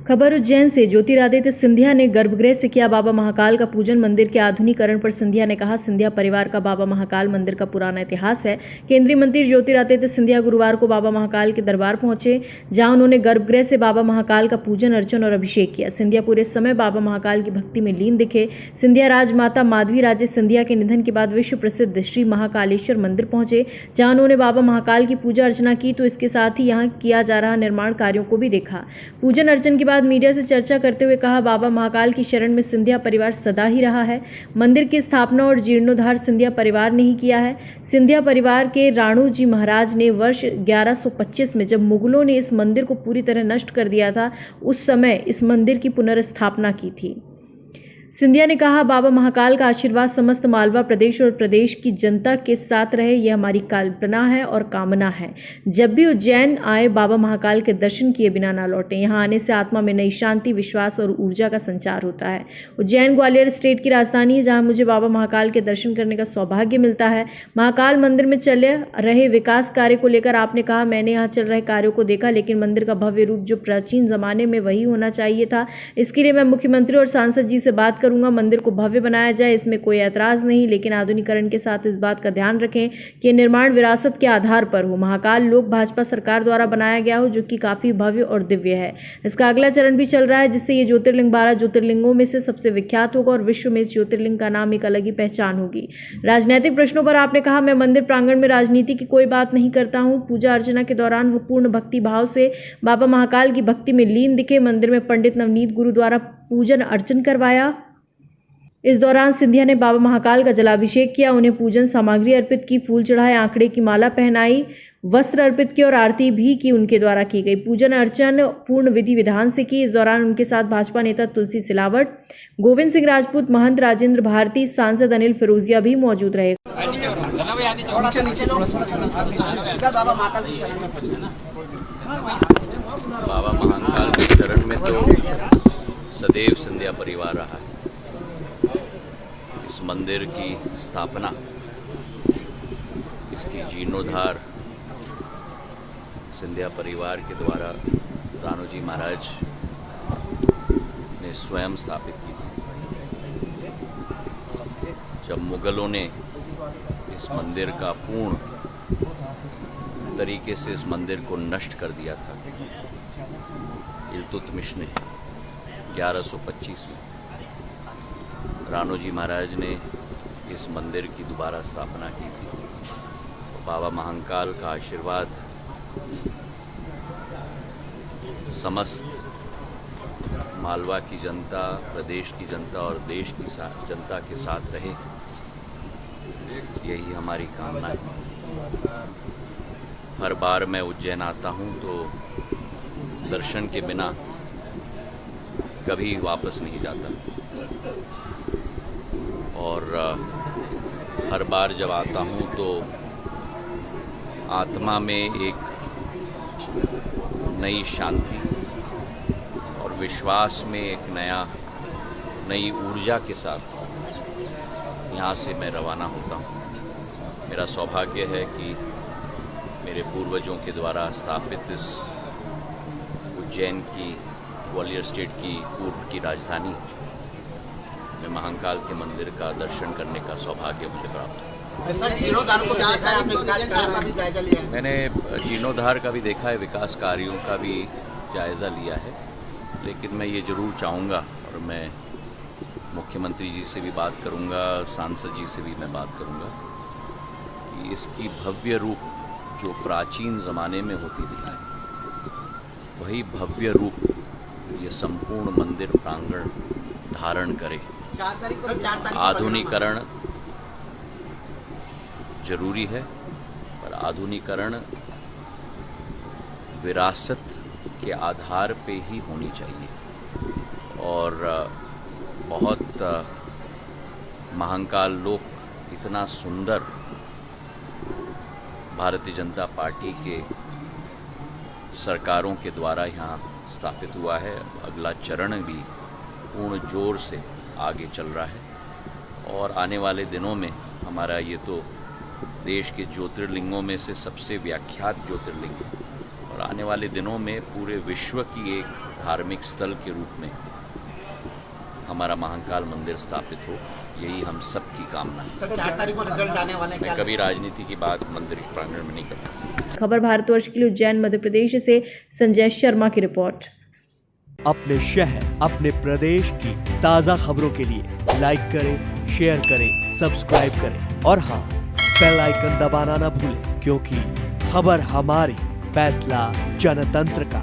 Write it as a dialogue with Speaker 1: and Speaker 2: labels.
Speaker 1: खबर उज्जैन से। ज्योतिरादित्य सिंधिया ने गर्भगृह से किया बाबा महाकाल का पूजन। मंदिर के आधुनिकीकरण पर सिंधिया ने कहा, सिंधिया परिवार का बाबा महाकाल मंदिर का पुराना इतिहास है। केंद्रीय मंत्री ज्योतिरादित्य सिंधिया गुरुवार को बाबा महाकाल के दरबार पहुंचे, जहां उन्होंने गर्भगृह से बाबा महाकाल का पूजन अर्चन और अभिषेक किया। सिंधिया पूरे समय बाबा महाकाल की भक्ति में लीन दिखे। सिंधिया राजमाता माधवी राजे सिंधिया के निधन के बाद विश्व प्रसिद्ध श्री महाकालेश्वर मंदिर पहुंचे, जहां उन्होंने बाबा महाकाल की पूजा अर्चना की, तो इसके साथ ही यहां किया जा रहा निर्माण कार्यों को भी देखा। पूजन अर्चन के बाद मीडिया से चर्चा करते हुए कहा, बाबा महाकाल की शरण में सिंधिया परिवार सदा ही रहा है। मंदिर की स्थापना और जीर्णोद्धार सिंधिया परिवार ने ही किया है। सिंधिया परिवार के राणू जी महाराज ने वर्ष 1125 में जब मुगलों ने इस मंदिर को पूरी तरह नष्ट कर दिया था, उस समय इस मंदिर की पुनर्स्थापना की थी। सिंधिया ने कहा, बाबा महाकाल का आशीर्वाद समस्त मालवा प्रदेश और प्रदेश की जनता के साथ रहे, यह हमारी कल्पना है और कामना है। जब भी उज्जैन आए, बाबा महाकाल के दर्शन किए बिना ना लौटें। यहाँ आने से आत्मा में नई शांति, विश्वास और ऊर्जा का संचार होता है। उज्जैन ग्वालियर स्टेट की राजधानी है, जहाँ मुझे बाबा महाकाल के दर्शन करने का सौभाग्य मिलता है। महाकाल मंदिर में चले रहे विकास कार्य को लेकर आपने कहा, मैंने यहाँ चल रहे कार्यों को देखा, लेकिन मंदिर का भव्य रूप जो प्राचीन जमाने में वही होना चाहिए था। इसके लिए मैं मुख्यमंत्री और सांसद जी से बात करूंगा, मंदिर को भव्य बनाया जाए, इसमें कोई ऐतराज नहीं, लेकिन आधुनिकीकरण के साथ इस बात का ध्यान रखें कि निर्माण विरासत के आधार पर हो। महाकाल लोक भाजपा सरकार द्वारा बनाया गया हो, जो कि काफी भव्य और दिव्य है। इसका अगला चरण भी चल रहा है, जिससे ये ज्योतिर्लिंग 12 ज्योतिर्लिंगों में से सबसे विख्यात होगा और विश्व में इस ज्योतिर्लिंग का नाम एक अलग ही पहचान होगी। राजनीतिक प्रश्नों पर आपने कहा, मैं मंदिर प्रांगण में राजनीति की कोई बात नहीं करता हूँ। पूजा अर्चना के दौरान वो पूर्ण भक्ति भाव से बाबा महाकाल की भक्ति में लीन दिखे। मंदिर में पंडित नवनीत गुरु द्वारा पूजन अर्चन करवाया। इस दौरान सिंधिया ने बाबा महाकाल का जलाभिषेक किया, उन्हें पूजन सामग्री अर्पित की, फूल चढ़ाए, आंकड़े की माला पहनाई, वस्त्र अर्पित किए और आरती भी की उनके द्वारा की गई। पूजन अर्चन पूर्ण विधि विधान से की। इस दौरान उनके साथ भाजपा नेता तुलसी सिलावट, गोविंद सिंह राजपूत, महंत राजेंद्र भारती, सांसद अनिल फिरोजिया भी मौजूद रहे।
Speaker 2: बाबा महाकाल के शरण में तो सदैव सिंधिया परिवार रहा है। इस मंदिर की स्थापना, इसकी जीर्णोद्धार सिंधिया परिवार के द्वारा राणू जी महाराज ने स्वयं स्थापित की थी। जब मुगलों ने इस मंदिर का पूर्ण तरीके से इस मंदिर को नष्ट कर दिया था, इल्तुतमिश ने 1125 में, राणू जी महाराज ने इस मंदिर की दोबारा स्थापना की थी। तो बाबा महाकाल का आशीर्वाद समस्त मालवा की जनता, प्रदेश की जनता और देश की जनता के साथ रहे, यही हमारी कामना है। हर बार मैं उज्जैन आता हूँ तो दर्शन के बिना कभी वापस नहीं जाता, और हर बार जब आता हूँ तो आत्मा में एक नई शांति और विश्वास में एक नई ऊर्जा के साथ यहाँ से मैं रवाना होता हूँ। मेरा सौभाग्य है कि मेरे पूर्वजों के द्वारा स्थापित इस उज्जैन की, ग्वालियर स्टेट की पूर्व की राजधानी में महाकाल के मंदिर का दर्शन करने का सौभाग्य मुझे प्राप्त हुआ। मैंने जीर्णोद्धार का भी देखा है, विकास कार्यों का भी जायज़ा लिया है, लेकिन मैं ये ज़रूर चाहूँगा और मैं मुख्यमंत्री जी से भी बात करूँगा, सांसद जी से भी मैं बात करूँगा कि इसकी भव्य रूप जो प्राचीन ज़माने में होती थी, वही भव्य रूप ये संपूर्ण मंदिर प्रांगण धारण करे। आधुनिकीकरण जरूरी है, पर आधुनिकीकरण विरासत के आधार पे ही होनी चाहिए। और बहुत महाकाल लोक इतना सुंदर भारतीय जनता पार्टी के सरकारों के द्वारा यहाँ स्थापित हुआ है। अगला चरण भी पूर्ण जोर से आगे चल रहा है और आने वाले दिनों में हमारा ये तो देश के ज्योतिर्लिंगों में से सबसे व्याख्यात ज्योतिर्लिंग है और आने वाले दिनों में पूरे विश्व की एक धार्मिक स्थल के रूप में हमारा महाकाल मंदिर स्थापित हो, यही हम सबकी कामना है।
Speaker 3: सर 4 तारीख को रिजल्ट आने वाले हैं,
Speaker 2: मैं कभी राजनीति की बात मंदिर के प्रांगण में नहीं करता।
Speaker 1: खबर भारतवर्ष के लिए उज्जैन मध्य प्रदेश से संजय शर्मा की रिपोर्ट।
Speaker 4: अपने शहर, अपने प्रदेश की ताज़ा खबरों के लिए लाइक करें, शेयर करें, सब्सक्राइब करें और हाँ, बेल आइकन दबाना ना भूलें, क्योंकि खबर हमारी, फैसला जनतंत्र का।